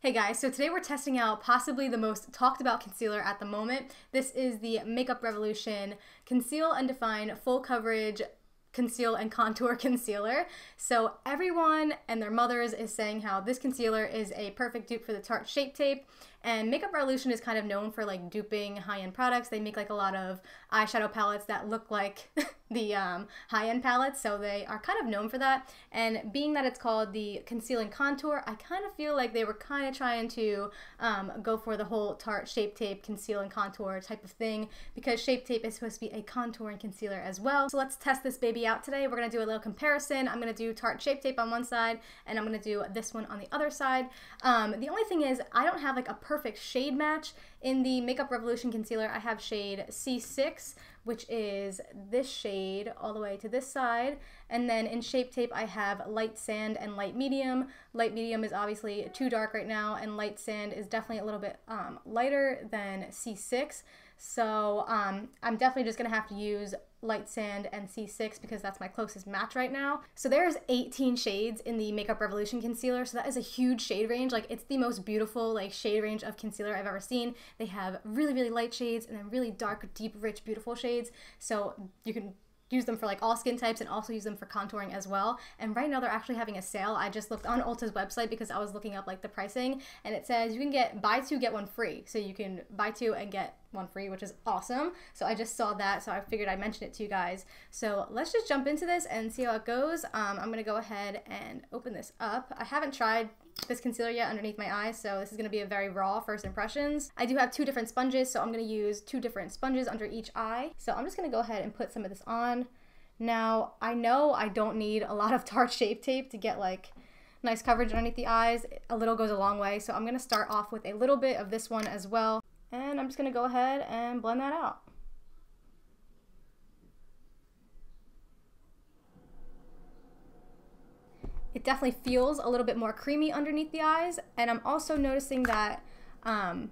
Hey guys, so today we're testing out possibly the most talked about concealer at the moment. This is the Makeup Revolution Conceal and Define Full Coverage Conceal and Contour Concealer. So everyone and their mothers is saying how this concealer is a perfect dupe for the Tarte Shape Tape. And Makeup Revolution is kind of known for like duping high-end products. They make like a lot of eyeshadow palettes that look like the high-end palettes, so they are kind of known for that. And being that it's called the Conceal and Contour, I kind of feel like they were kind of trying to go for the whole Tarte Shape Tape Conceal and Contour type of thing, because Shape Tape is supposed to be a contour and concealer as well. So let's test this baby out today. We're going to do a little comparison. I'm going to do Tarte Shape Tape on one side, and I'm going to do this one on the other side. The only thing is I don't have like a perfect shade match. In the Makeup Revolution concealer, I have shade C6, which is this shade all the way to this side, and then in Shape Tape I have light sand and light medium. Light medium is obviously too dark right now, and light sand is definitely a little bit lighter than C6. So I'm definitely just gonna have to use light sand and C6 because that's my closest match right now. So there's 18 shades in the Makeup Revolution concealer, so that is a huge shade range. Like, it's the most beautiful like shade range of concealer I've ever seen. They have really, really light shades and then really dark, deep, rich, beautiful shades. So you can use them for like all skin types and also use them for contouring as well. And right now they're actually having a sale. I just looked on Ulta's website because I was looking up like the pricing, and it says you can get buy two get one free. So you can buy two and get one free, which is awesome. So I just saw that, so I figured I'd mention it to you guys. So let's just jump into this and see how it goes. I'm gonna go ahead and open this up. I haven't tried this concealer yet underneath my eyes, so this is going to be a very raw first impressions. I do have two different sponges, so I'm going to use two different sponges under each eye. So I'm just going to go ahead and put some of this on. Now, I know I don't need a lot of Tarte Shape Tape to get like nice coverage underneath the eyes. A little goes a long way, so I'm going to start off with a little bit of this one as well, and I'm just going to go ahead and blend that out. It definitely feels a little bit more creamy underneath the eyes, and I'm also noticing that a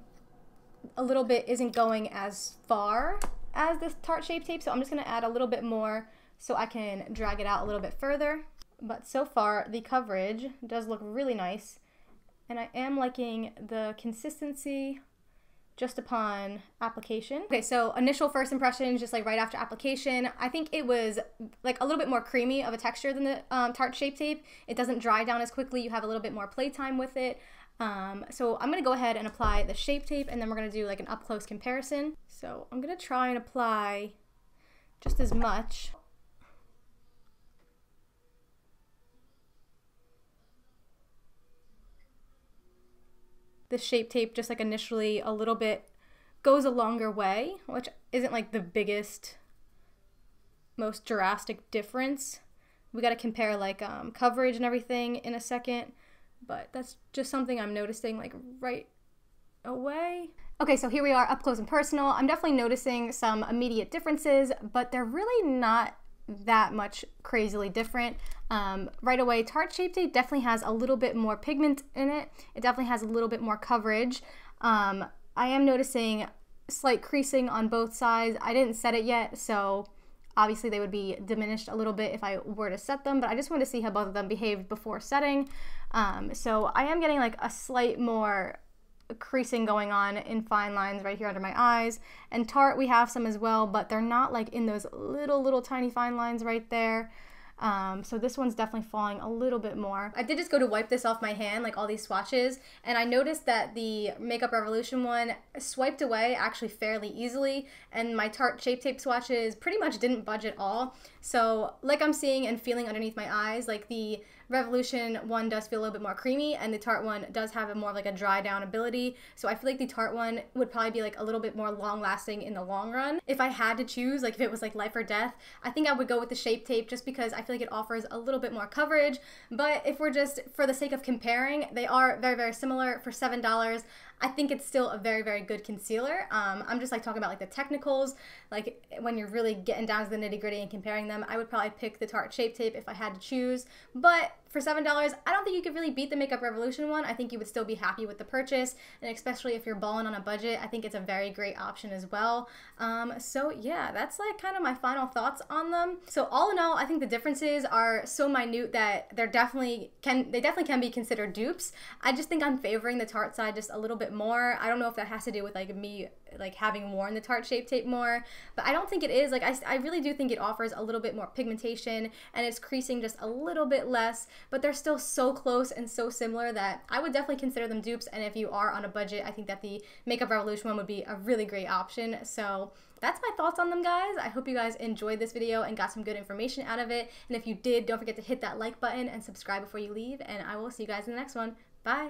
little bit isn't going as far as this Tarte Shape Tape, so I'm just going to add a little bit more so I can drag it out a little bit further. But so far, the coverage does look really nice, and I am liking the consistency just upon application. Okay, so initial first impressions, just like right after application, I think it was like a little bit more creamy of a texture than the Tarte Shape Tape. It doesn't dry down as quickly. You have a little bit more playtime with it. So I'm gonna go ahead and apply the Shape Tape, and then we're gonna do like an up close comparison. So I'm gonna try and apply just as much. The Shape Tape just like initially a little bit goes a longer way, which isn't like the biggest, most drastic difference. We got to compare like coverage and everything in a second, but that's just something I'm noticing like right away. Okay, so here we are up close and personal. I'm definitely noticing some immediate differences, but they're really not that much crazily different. Right away, Tarte Shape Tape definitely has a little bit more pigment in it. It definitely has a little bit more coverage. I am noticing slight creasing on both sides. I didn't set it yet, so obviously they would be diminished a little bit if I were to set them, but I just wanted to see how both of them behaved before setting. So I am getting like a slight more creasing going on in fine lines right here under my eyes. And Tarte, we have some as well, but they're not like in those little tiny fine lines right there. So this one's definitely falling a little bit more. I did just go to wipe this off my hand, like all these swatches, and I noticed that the Makeup Revolution one swiped away actually fairly easily, and my Tarte Shape Tape swatches pretty much didn't budge at all. So like I'm seeing and feeling underneath my eyes, like the Revolution one does feel a little bit more creamy, and the Tarte one does have a more like a dry down ability. So I feel like the Tarte one would probably be like a little bit more long lasting in the long run. If I had to choose, like if it was like life or death, I think I would go with the Shape Tape just because I feel like it offers a little bit more coverage. But if we're just for the sake of comparing, they are very, very similar for $7. I think it's still a very, very good concealer. I'm just like talking about like the technicals, like when you're really getting down to the nitty gritty and comparing them, I would probably pick the Tarte Shape Tape if I had to choose. But for $7, I don't think you could really beat the Makeup Revolution one. I think you would still be happy with the purchase, and especially if you're balling on a budget, I think it's a very great option as well. So yeah, that's like kind of my final thoughts on them. So all in all, I think the differences are so minute that they definitely can be considered dupes. I just think I'm favoring the Tarte side just a little bit more. I don't know if that has to do with like me like having worn the Tarte Shape Tape more, but I don't think it is. Like I really do think it offers a little bit more pigmentation and it's creasing just a little bit less, but they're still so close and so similar that I would definitely consider them dupes. And if you are on a budget, I think that the Makeup Revolution one would be a really great option. So that's my thoughts on them, guys. I hope you guys enjoyed this video and got some good information out of it. And if you did, don't forget to hit that like button and subscribe before you leave. And I will see you guys in the next one. Bye.